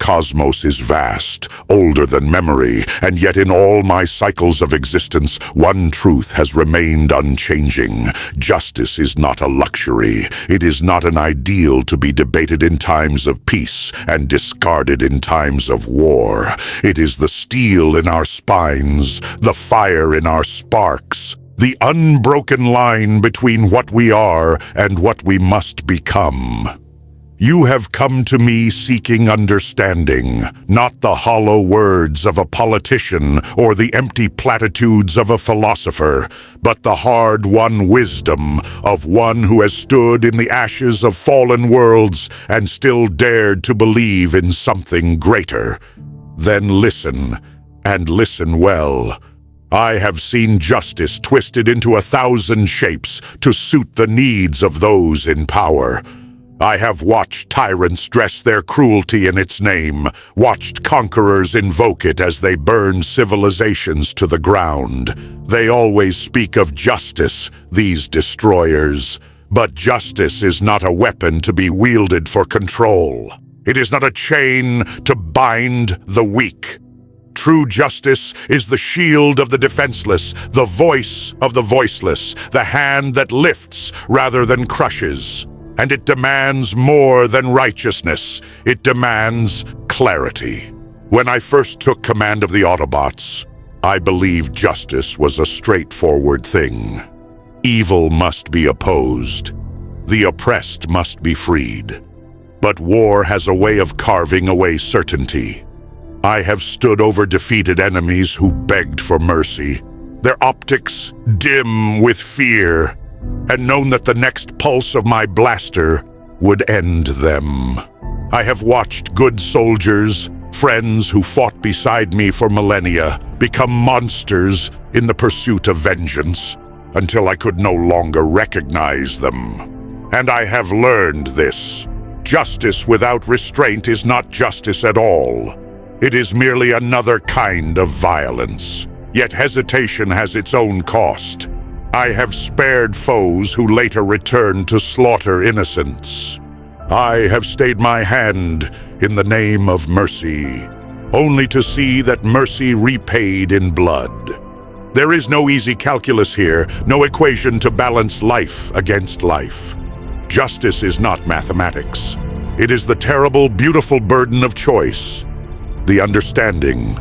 cosmos is vast, older than memory, and yet in all my cycles of existence, one truth has remained unchanging. Justice is not a luxury. It is not an ideal to be debated in times of peace and discarded in times of war. It is the steel in our spines, the fire in our sparks, the unbroken line between what we are and what we must become. You have come to me seeking understanding, not the hollow words of a politician or the empty platitudes of a philosopher, but the hard-won wisdom of one who has stood in the ashes of fallen worlds and still dared to believe in something greater. Then listen, and listen well. I have seen justice twisted into 1,000 shapes to suit the needs of those in power. I have watched tyrants dress their cruelty in its name, watched conquerors invoke it as they burn civilizations to the ground. They always speak of justice, these destroyers. But justice is not a weapon to be wielded for control. It is not a chain to bind the weak. True justice is the shield of the defenseless, the voice of the voiceless, the hand that lifts rather than crushes. And it demands more than righteousness. It demands clarity. When I first took command of the Autobots, I believed justice was a straightforward thing. Evil must be opposed. The oppressed must be freed. But war has a way of carving away certainty. I have stood over defeated enemies who begged for mercy, their optics dim with fear, and known that the next pulse of my blaster would end them. I have watched good soldiers, friends who fought beside me for millennia, become monsters in the pursuit of vengeance, until I could no longer recognize them. And I have learned this. Justice without restraint is not justice at all. It is merely another kind of violence. Yet hesitation has its own cost. I have spared foes who later returned to slaughter innocents. I have stayed my hand in the name of mercy, only to see that mercy repaid in blood. There is no easy calculus here, no equation to balance life against life. Justice is not mathematics. It is the terrible, beautiful burden of choice, the understanding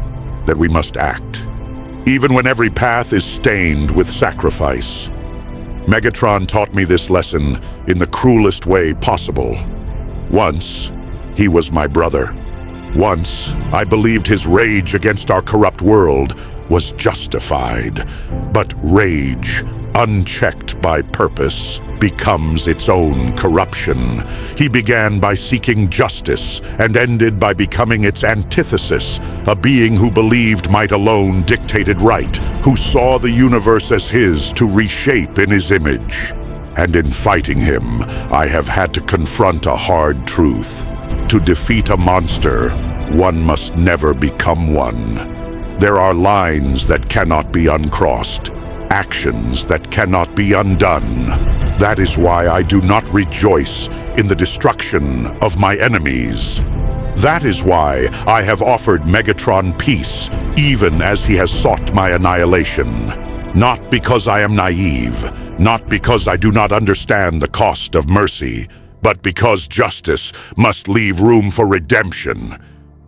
that we must act, even when every path is stained with sacrifice. Megatron taught me this lesson in the cruelest way possible. Once, he was my brother. Once, I believed his rage against our corrupt world was justified. But rage, unchecked by purpose, becomes its own corruption. He began by seeking justice and ended by becoming its antithesis, a being who believed might alone dictated right, who saw the universe as his to reshape in his image. And in fighting him, I have had to confront a hard truth. To defeat a monster, one must never become one. There are lines that cannot be uncrossed, actions that cannot be undone. That is why I do not rejoice in the destruction of my enemies. That is why I have offered Megatron peace, even as he has sought my annihilation. Not because I am naive, not because I do not understand the cost of mercy, but because justice must leave room for redemption.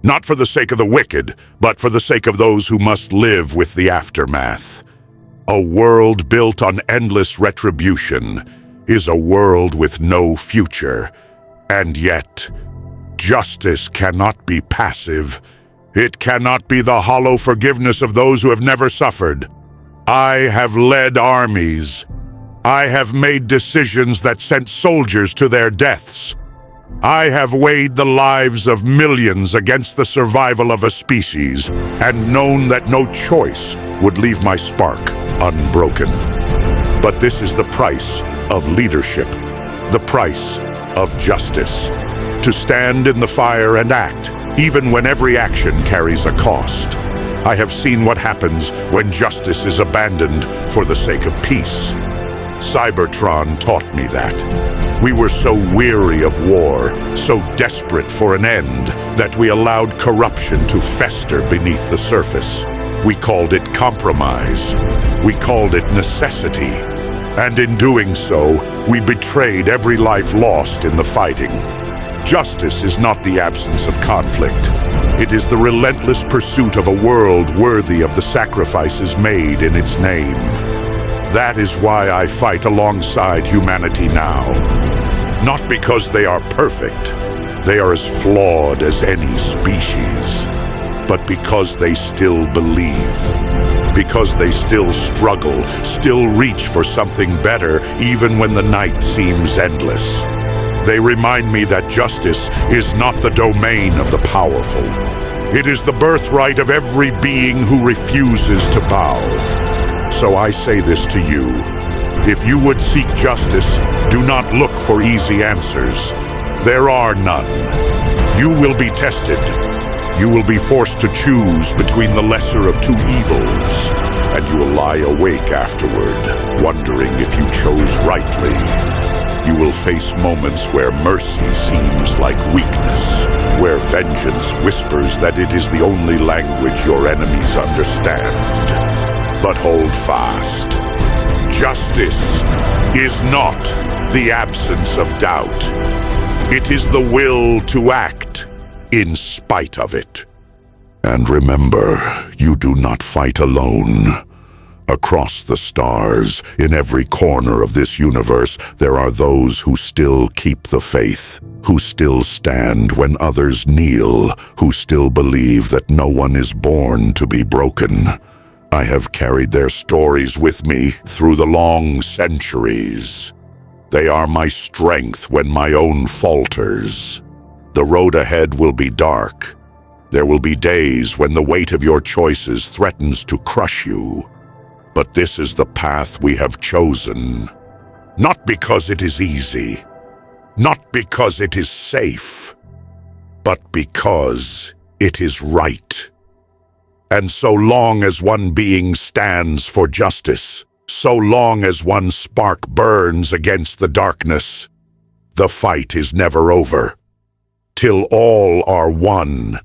Not for the sake of the wicked, but for the sake of those who must live with the aftermath. A world built on endless retribution is a world with no future. And yet, justice cannot be passive. It cannot be the hollow forgiveness of those who have never suffered. I have led armies. I have made decisions that sent soldiers to their deaths. I have weighed the lives of millions against the survival of a species and known that no choice would leave my spark unbroken. But this is the price of leadership, the price of justice. To stand in the fire and act, even when every action carries a cost. I have seen what happens when justice is abandoned for the sake of peace. Cybertron taught me that. We were so weary of war, so desperate for an end, that we allowed corruption to fester beneath the surface. We called it compromise. We called it necessity. And in doing so, we betrayed every life lost in the fighting. Justice is not the absence of conflict. It is the relentless pursuit of a world worthy of the sacrifices made in its name. That is why I fight alongside humanity now. Not because they are perfect. They are as flawed as any species. But because they still believe. Because they still struggle, still reach for something better, even when the night seems endless. They remind me that justice is not the domain of the powerful. It is the birthright of every being who refuses to bow. So I say this to you. If you would seek justice, do not look for easy answers. There are none. You will be tested. You will be forced to choose between the lesser of two evils, and you will lie awake afterward, wondering if you chose rightly. You will face moments where mercy seems like weakness, where vengeance whispers that it is the only language your enemies understand. But hold fast. Justice is not the absence of doubt. It is the will to act in spite of it. And remember, you do not fight alone. Across the stars, in every corner of this universe, there are those who still keep the faith, who still stand when others kneel, who still believe that no one is born to be broken. I have carried their stories with me through the long centuries. They are my strength when my own falters. The road ahead will be dark. There will be days when the weight of your choices threatens to crush you. But this is the path we have chosen. Not because it is easy, not because it is safe, but because it is right. And so long as one being stands for justice, so long as one spark burns against the darkness, the fight is never over. Till all are one,